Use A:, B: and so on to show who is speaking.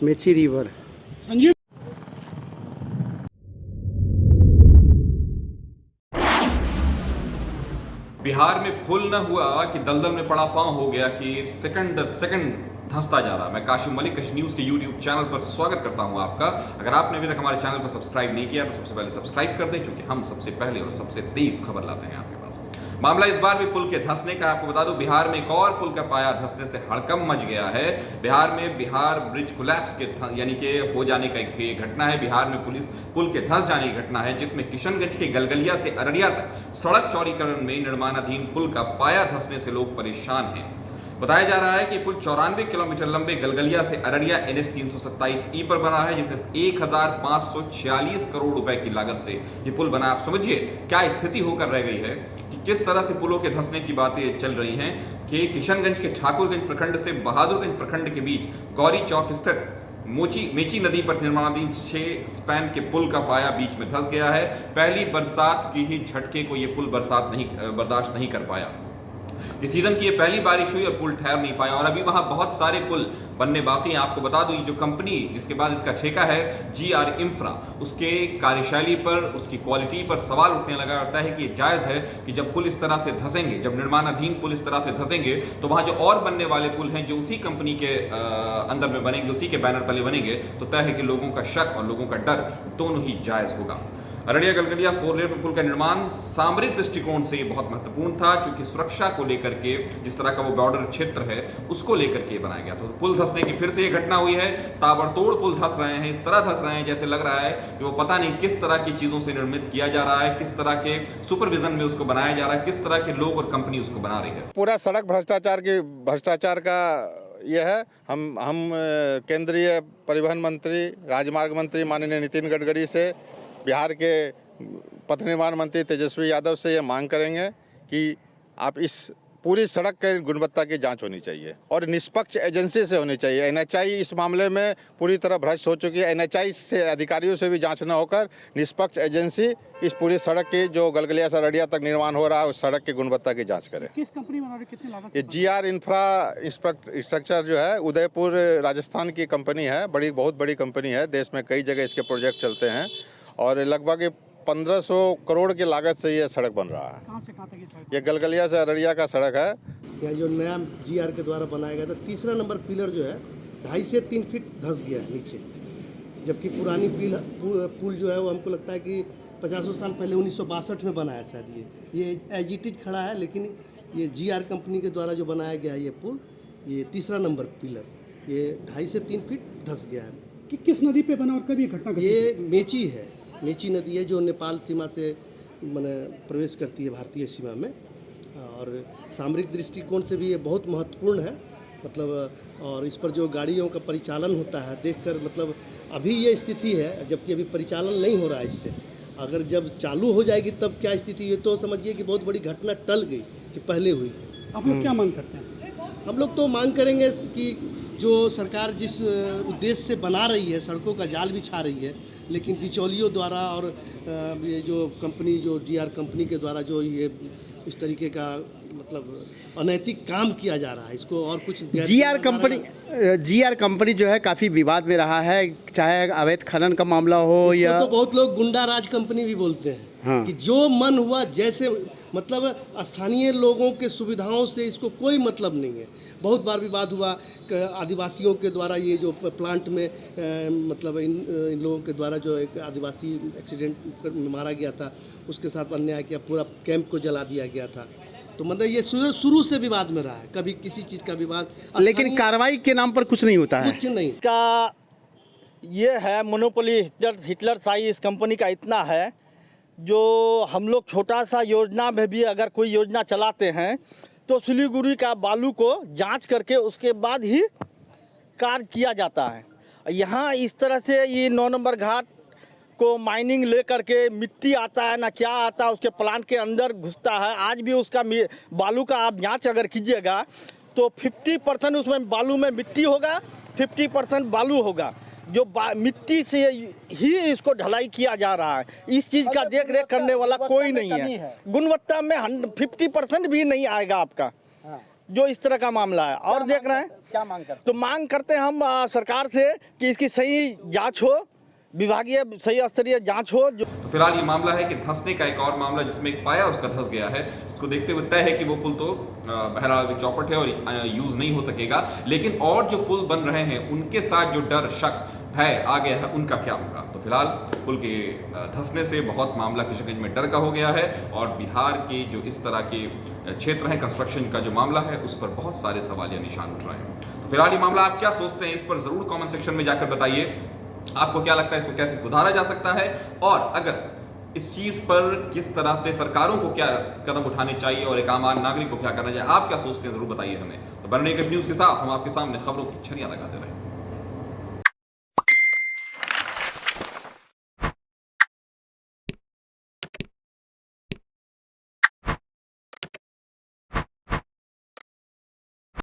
A: Mechi river.
B: Sanjeev,
C: Bihar में पुल न हुआ कि दलदल में पड़ा पांव हो गया कि सेकंड दर सेकंड धंसता जा रहा। मैं काशिम मलिक कश न्यूज़ के यूट्यूब चैनल पर स्वागत करता हूं आपका। अगर आपने अभी तक हमारे चैनल को सब्सक्राइब नहीं किया तो सबसे पहले सब्सक्राइब कर दें, क्योंकि हम सबसे पहले और सबसे तेज खबर लाते हैं आपके पास। मामला इस बार भी पुल के धंसने का। आपको बता दूं, बिहार में एक और पुल का पाया धंसने से हड़कंप मच गया है। बिहार में बिहार ब्रिज कोलैप्स के यानी कि हो जाने का एक घटना है। बिहार में पुल के धंस जाने की घटना है, जिसमें किशनगंज के गलगलिया से अररिया तक सड़क चौड़ीकरण में निर्माणाधीन पुल का पाया धंसने से लोग परेशान हैं। बताया जा रहा है कि पुल 94 किलोमीटर लंबे गलगलिया से अररिया NH 327E पर बना है, जिसे 1546 करोड़ रुपए की लागत से ये पुल बना। आप समझिए क्या स्थिति होकर रह गई है कि किस तरह से पुलों के धंसने की बातें चल रही हैं कि किशनगंज के ठाकुरगंज प्रखंड से बहादुरगंज प्रखंड के बीच गौरी चौक स्थित मेची नदी पर निर्माणाधीन 6 स्पैन के पुल का पाया बीच में धंस गया है। पहली बरसात की ही झटके को ये पुल बर्दाश्त नहीं कर पाया। इस सीजन की ये पहली बारिश हुई और पुल ठहर नहीं पाया, और अभी वहां बहुत सारे पुल बनने बाकी हैं। आपको बता दूं, ये जो कंपनी जिसके बाद इसका ठेका है GR इंफ्रा, उसके कार्यशैली पर, उसकी क्वालिटी पर सवाल उठने लगा होता है कि जायज़ है कि जब पुल इस तरह से धंसेंगे, जब निर्माणाधीन पुल इस तरह से धंसेंगे, तो वहां जो और बनने वाले पुल हैं जो उसी कंपनी के अंदर में बनेंगे, उसी के बैनर तले बनेंगे, तो तय है कि लोगों का शक और लोगों का डर दोनों ही जायज़ होगा। अररिया गलगलिया 4 लेन पुल का निर्माण सामरिक दृष्टिकोण से बहुत महत्वपूर्ण था, क्योंकि सुरक्षा को लेकर के, जिस तरह का वो बॉर्डर क्षेत्र है उसको लेकर के बनाया गया था। तो पुल धंसने की फिर से ये घटना हुई है। ताबड़तोड़ पुल धंस रहे हैं, इस तरह धंस रहे हैं जैसे लग रहा है कि वो पता नहीं किस तरह की चीजों से निर्मित किया जा रहा है, किस तरह के सुपरविजन में उसको बनाया जा रहा है, किस तरह के लोग और कंपनी उसको बना रही है।
D: पूरा सड़क भ्रष्टाचार का यह है। हम केंद्रीय परिवहन मंत्री, राजमार्ग मंत्री माननीय नितिन गडकरी से, बिहार के पथ निर्माण मंत्री तेजस्वी यादव से ये मांग करेंगे कि आप इस पूरी सड़क की गुणवत्ता की जांच होनी चाहिए और निष्पक्ष एजेंसी से होनी चाहिए। NHAI इस मामले में पूरी तरह भ्रष्ट हो चुकी है। NHAI से अधिकारियों से भी जांच न होकर निष्पक्ष एजेंसी इस पूरी सड़क की, जो गलगलिया से अररिया तक निर्माण हो रहा है, उस सड़क की गुणवत्ता की जाँच करे।
B: किस कंपनी बना रही, कितनी लागत?
D: ये GR इंफ्रा स्ट्रक्चर जो है, उदयपुर राजस्थान की कंपनी है, बहुत बड़ी कंपनी है। देश में कई जगह इसके प्रोजेक्ट चलते हैं और लगभग 1500 करोड़ की लागत से ये सड़क बन रहा है।
B: कहाँ से कहाँ तक ये सड़क?
D: ये गलगलिया से अररिया का सड़क है।
A: यहाँ जो नया GR के द्वारा बनाया गया था, तीसरा नंबर पिलर जो है 2.5 से 3 फीट धंस गया है नीचे, जबकि पुरानी पुल जो है वो हमको लगता है कि 50 साल पहले 1962 में बनाया शायद। ये एज इट इज खड़ा है, लेकिन ये GR कंपनी के द्वारा जो बनाया गया है ये पुल, ये तीसरा नंबर पिलर, ये 2.5 से 3 फीट धंस गया है।
B: कि किस नदी पे बना और कब ये घटना घटी?
A: ये मेची है, मेची नदी है जो नेपाल सीमा से मैंने प्रवेश करती है भारतीय सीमा में, और सामरिक दृष्टिकोण से भी ये बहुत महत्वपूर्ण है। मतलब और इस पर जो गाड़ियों का परिचालन होता है देखकर, मतलब अभी ये स्थिति है, जबकि अभी परिचालन नहीं हो रहा है इससे। अगर जब चालू हो जाएगी तब क्या स्थिति है, तो समझिए कि बहुत बड़ी घटना टल गई कि पहले हुई।
B: आप लोग क्या मांग करते हैं?
A: हम लोग तो मांग करेंगे कि जो सरकार जिस उद्देश्य से बना रही है, सड़कों का जाल बिछा रही है, लेकिन बिचौलियों द्वारा और ये जो कंपनी, जो GR कंपनी के द्वारा जो ये इस तरीके का मतलब अनैतिक काम किया जा रहा है, इसको और कुछ
E: GR कंपनी जो है काफ़ी विवाद में रहा है, चाहे अवैध खनन का मामला हो या
A: तो बहुत लोग गुंडा राज कंपनी भी बोलते हैं।
E: हाँ।
A: कि जो मन हुआ जैसे, मतलब स्थानीय लोगों के सुविधाओं से इसको कोई मतलब नहीं है। बहुत बार विवाद हुआ, आदिवासियों के द्वारा ये जो प्लांट में मतलब इन लोगों के द्वारा जो एक आदिवासी एक्सीडेंट में मारा गया था, उसके साथ अन्याय किया, पूरा कैंप को जला दिया गया था। तो मतलब ये शुरू से विवाद में रहा है, कभी किसी चीज़ का विवाद,
E: लेकिन कार्रवाई के नाम पर कुछ नहीं होता है।
A: कुछ नहीं
F: का ये है मोनोपोली, हिटलरशाही इस कंपनी का इतना है, जो हम लोग छोटा सा योजना में भी अगर कोई योजना चलाते हैं तो सिलीगुड़ी का बालू को जांच करके उसके बाद ही कार्य किया जाता है। यहाँ इस तरह से ये 9 नंबर घाट को माइनिंग ले करके मिट्टी आता है ना क्या आता है, उसके प्लांट के अंदर घुसता है। आज भी उसका बालू का आप जांच अगर कीजिएगा तो 50% उसमें बालू में मिट्टी होगा, 50% बालू होगा। जो मिट्टी से ही इसको ढलाई किया जा रहा है। इस चीज़ का देख रेख करने वाला कोई नहीं है। गुणवत्ता में 50% भी नहीं आएगा आपका। जो इस तरह का मामला है। और देख रहे हैं
E: क्या मांग करते
F: तो मांग करते हैं हम सरकार से कि इसकी सही जांच हो, विभागीय सही स्तरीय जांच हो। जो
C: तो फिलहाल ये मामला है कि धंसने का एक और मामला जिसमें एक पाया उसका धंस गया है, जिसको देखते हुए तय है कि वो पुल तो बहरहाल चौपट है और यूज नहीं हो सकेगा, लेकिन और जो पुल बन रहे हैं उनके साथ जो डर, शक, भय आ गया है उनका क्या होगा। तो फिलहाल पुल के धंसने से बहुत मामला किशनगंज में डर का हो गया है और बिहार के जो इस तरह के क्षेत्र हैं, कंस्ट्रक्शन का जो मामला है उस पर बहुत सारे सवाल या निशान उठ रहे हैं। तो फिलहाल ये मामला आप क्या सोचते हैं, इस पर जरूर कमेंट सेक्शन में जाकर बताइए। आपको क्या लगता है इसको कैसे सुधारा जा सकता है, और अगर इस चीज पर किस तरह से सरकारों को क्या कदम उठाने चाहिए और एक आम नागरिक को क्या करना चाहिए, आप क्या सोचते हैं जरूर बताइए हमें। तो बने रहिए कश न्यूज के साथ, हम आपके सामने खबरों की छड़ियां लगाते रहे।